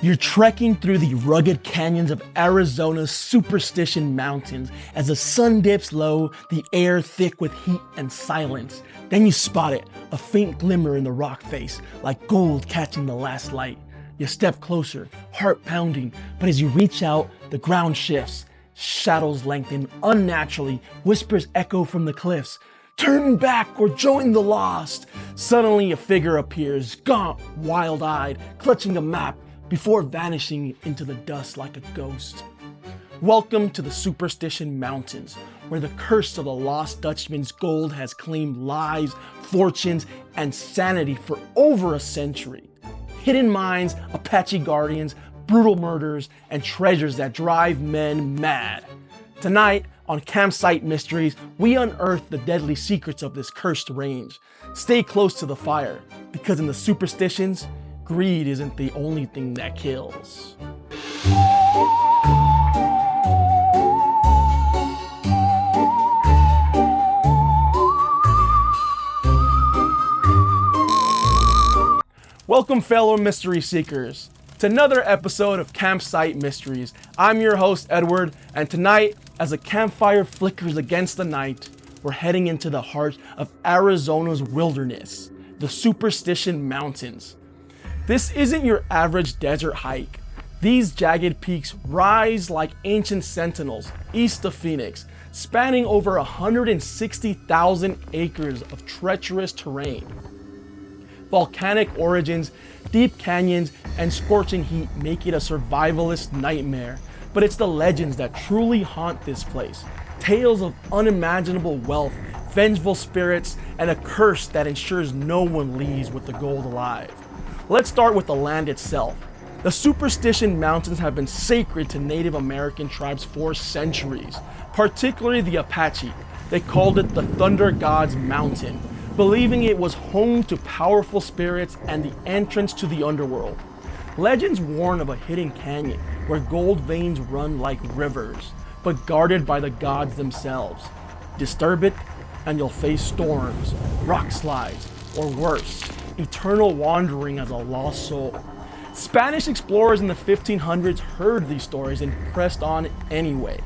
You're trekking through the rugged canyons of Arizona's Superstition Mountains. As the sun dips low, the air thick with heat and silence. Then you spot it, a faint glimmer in the rock face, like gold catching the last light. You step closer, heart pounding, but as you reach out, the ground shifts. Shadows lengthen unnaturally, whispers echo from the cliffs. Turn back or join the lost. Suddenly a figure appears, gaunt, wild-eyed, clutching a map, before vanishing into the dust like a ghost. Welcome to the Superstition Mountains, where the curse of the Lost Dutchman's gold has claimed lives, fortunes, and sanity for over a century. Hidden mines, Apache guardians, brutal murders, and treasures that drive men mad. Tonight, on Campsite Mysteries, we unearth the deadly secrets of this cursed range. Stay close to the fire, because in the superstitions, greed isn't the only thing that kills. Welcome, fellow mystery seekers, to another episode of Campsite Mysteries. I'm your host, Edward, and tonight, as a campfire flickers against the night, we're heading into the heart of Arizona's wilderness, the Superstition Mountains. This isn't your average desert hike. These jagged peaks rise like ancient sentinels east of Phoenix, spanning over 160,000 acres of treacherous terrain. Volcanic origins, deep canyons, and scorching heat make it a survivalist nightmare. But it's the legends that truly haunt this place. Tales of unimaginable wealth, vengeful spirits, and a curse that ensures no one leaves with the gold alive. Let's start with the land itself. The Superstition Mountains have been sacred to Native American tribes for centuries, particularly the Apache. They called it the Thunder God's Mountain, believing it was home to powerful spirits and the entrance to the underworld. Legends warn of a hidden canyon where gold veins run like rivers, but guarded by the gods themselves. Disturb it, and you'll face storms, rock slides, or worse, eternal wandering as a lost soul. Spanish explorers in the 1500s heard these stories and pressed on anyway,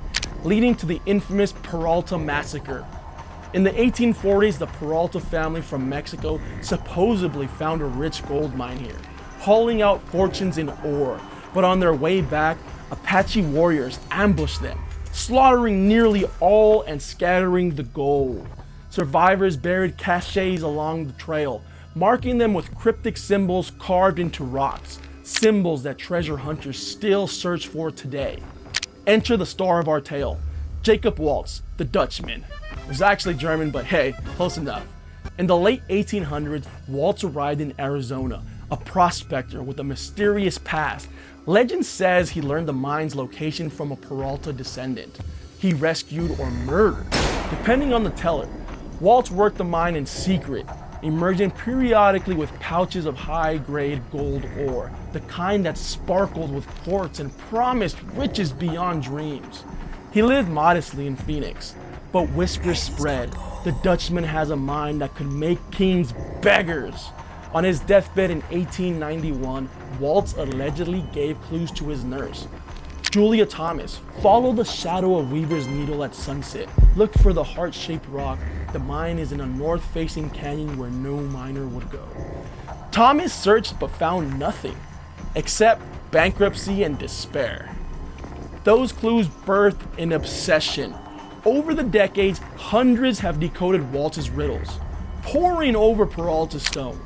leading to the infamous Peralta massacre. In the 1840s, the Peralta family from Mexico supposedly found a rich gold mine here, hauling out fortunes in ore, but on their way back, Apache warriors ambushed them, slaughtering nearly all and scattering the gold. Survivors buried caches along the trail, marking them with cryptic symbols carved into rocks, symbols that treasure hunters still search for today. Enter the star of our tale, Jacob Waltz, the Dutchman. It was actually German, but hey, close enough. In the late 1800s, Waltz arrived in Arizona, a prospector with a mysterious past. Legend says he learned the mine's location from a Peralta descendant he rescued or murdered, depending on the teller. Waltz worked the mine in secret, emerging periodically with pouches of high-grade gold ore, the kind that sparkled with quartz and promised riches beyond dreams. He lived modestly in Phoenix, but whispers spread. The Dutchman has a mind that could make kings beggars. On his deathbed in 1891, Waltz allegedly gave clues to his nurse, Julia Thomas. Follow the shadow of Weaver's Needle at sunset. Look for the heart-shaped rock. The mine is in a north-facing canyon where no miner would go. Thomas searched but found nothing, except bankruptcy and despair. Those clues birthed an obsession. Over the decades, hundreds have decoded Waltz's riddles, poring over Peralta stones.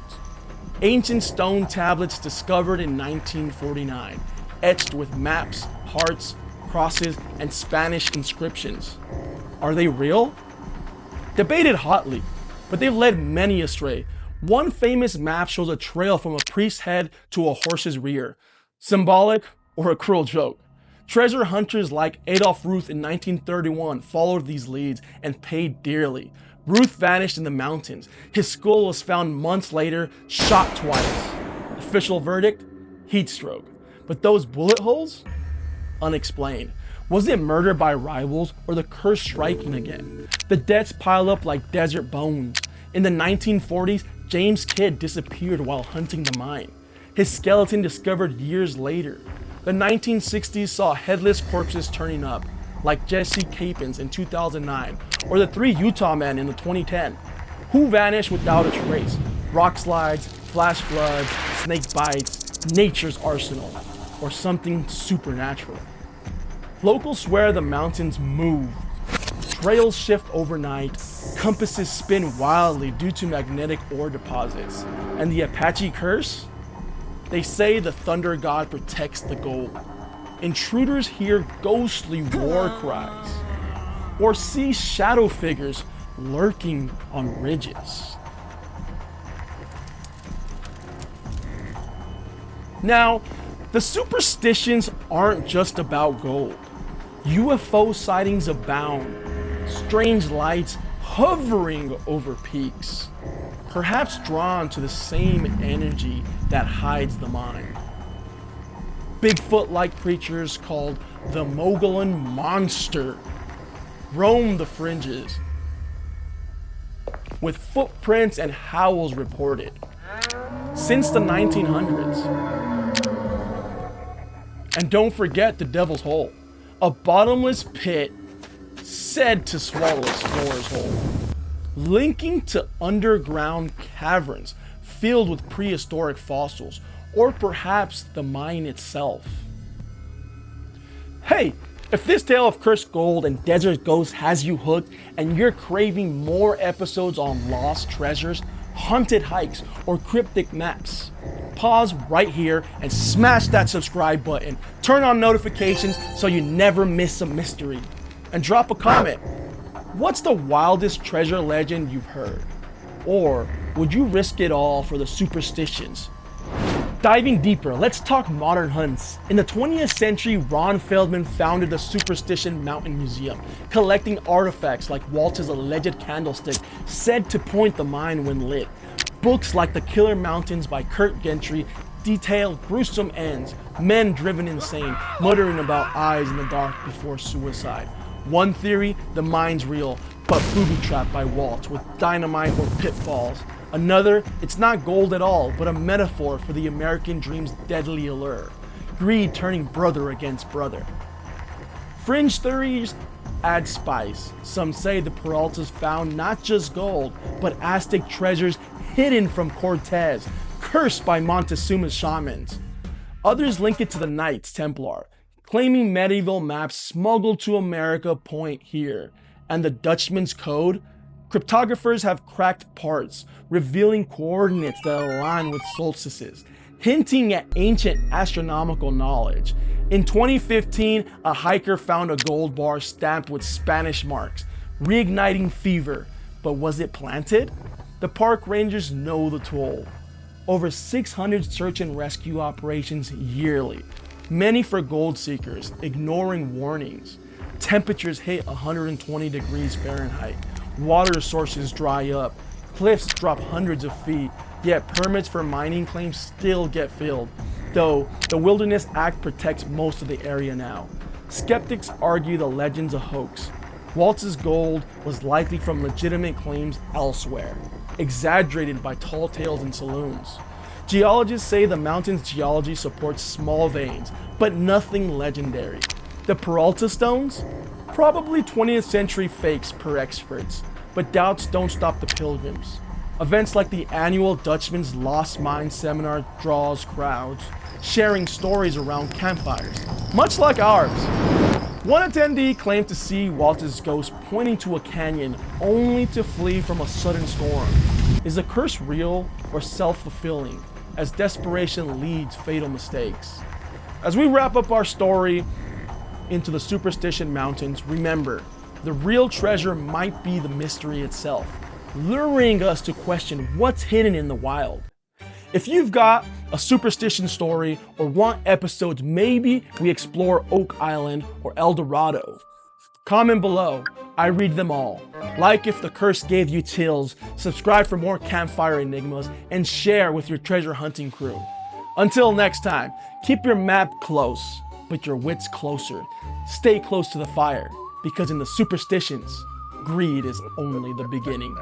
Ancient stone tablets discovered in 1949, etched with maps, hearts, crosses, and Spanish inscriptions. Are they real? Debated hotly, but they've led many astray. One famous map shows a trail from a priest's head to a horse's rear. Symbolic or a cruel joke? Treasure hunters like Adolf Ruth in 1931 followed these leads and paid dearly. Ruth vanished in the mountains. His skull was found months later, shot twice. Official verdict? Heat stroke. But those bullet holes? Unexplained. Was it murder by rivals or the curse striking again? The deaths pile up like desert bones. In the 1940s, James Kidd disappeared while hunting the mine. his skeleton discovered years later. The 1960s saw headless corpses turning up, like Jesse Capens in 2009, or the 3 Utah men in the 2010, who vanished without a trace. Rock slides, flash floods, snake bites, nature's arsenal, or something supernatural. Locals swear the mountains move. Trails shift overnight, compasses spin wildly due to magnetic ore deposits. And the Apache curse? They say the thunder god protects the gold. Intruders hear ghostly war cries, or see shadow figures lurking on ridges. Now, the superstitions aren't just about gold. UFO sightings abound, strange lights hovering over peaks, perhaps drawn to the same energy that hides the mine. Bigfoot-like creatures called the Mogollon Monster roam the fringes, with footprints and howls reported since the 1900s. And don't forget the Devil's Hole, a bottomless pit said to swallow explorers whole, linking to underground caverns filled with prehistoric fossils, or perhaps the mine itself. Hey, if this tale of cursed gold and desert ghosts has you hooked and you're craving more episodes on lost treasures, haunted hikes, or cryptic maps, pause right here and smash that subscribe button. Turn on notifications so you never miss a mystery. And drop a comment. What's the wildest treasure legend you've heard? Or would you risk it all for the superstitions? Diving deeper, let's talk modern hunts. In the 20th century, Ron Feldman founded the Superstition Mountain Museum, collecting artifacts like Waltz's alleged candlestick said to point the mine when lit. Books like The Killer Mountains by Kurt Gentry detail gruesome ends, men driven insane, muttering about eyes in the dark before suicide. One theory, the mine's real, but booby-trapped by Waltz with dynamite or pitfalls. Another, it's not gold at all, but a metaphor for the American dream's deadly allure. Greed turning brother against brother. Fringe theories add spice. Some say the Peraltas found not just gold, but Aztec treasures hidden from Cortez, cursed by Montezuma's shamans. Others link it to the Knights Templar, claiming medieval maps smuggled to America point here. And the Dutchman's Code? Cryptographers have cracked parts, revealing coordinates that align with solstices, hinting at ancient astronomical knowledge. In 2015, a hiker found a gold bar stamped with Spanish marks, reigniting fever. But was it planted? The park rangers know the toll. Over 600 search and rescue operations yearly, many for gold seekers, ignoring warnings. Temperatures hit 120 degrees Fahrenheit. Water sources dry up, cliffs drop hundreds of feet, yet permits for mining claims still get filled, though the Wilderness Act protects most of the area now. Skeptics argue the legend's a hoax. Waltz's gold was likely from legitimate claims elsewhere, exaggerated by tall tales and saloons. Geologists say the mountain's geology supports small veins, but nothing legendary. The Peralta stones? Probably 20th century fakes per experts, but doubts don't stop the pilgrims. Events like the annual Dutchman's Lost Mine seminar draws crowds, sharing stories around campfires, much like ours. One attendee claimed to see Waltz's ghost pointing to a canyon only to flee from a sudden storm. Is the curse real or self-fulfilling, as desperation leads fatal mistakes? As we wrap up our story into the Superstition Mountains, remember, the real treasure might be the mystery itself, luring us to question what's hidden in the wild. If you've got a superstition story or want episodes maybe we explore Oak Island or El Dorado, comment below. I read them all. Like if the curse gave you chills, subscribe for more campfire enigmas, and share with your treasure hunting crew. Until next time, keep your map close, but your wits closer. Stay close to the fire, because in the superstitions, greed is only the beginning.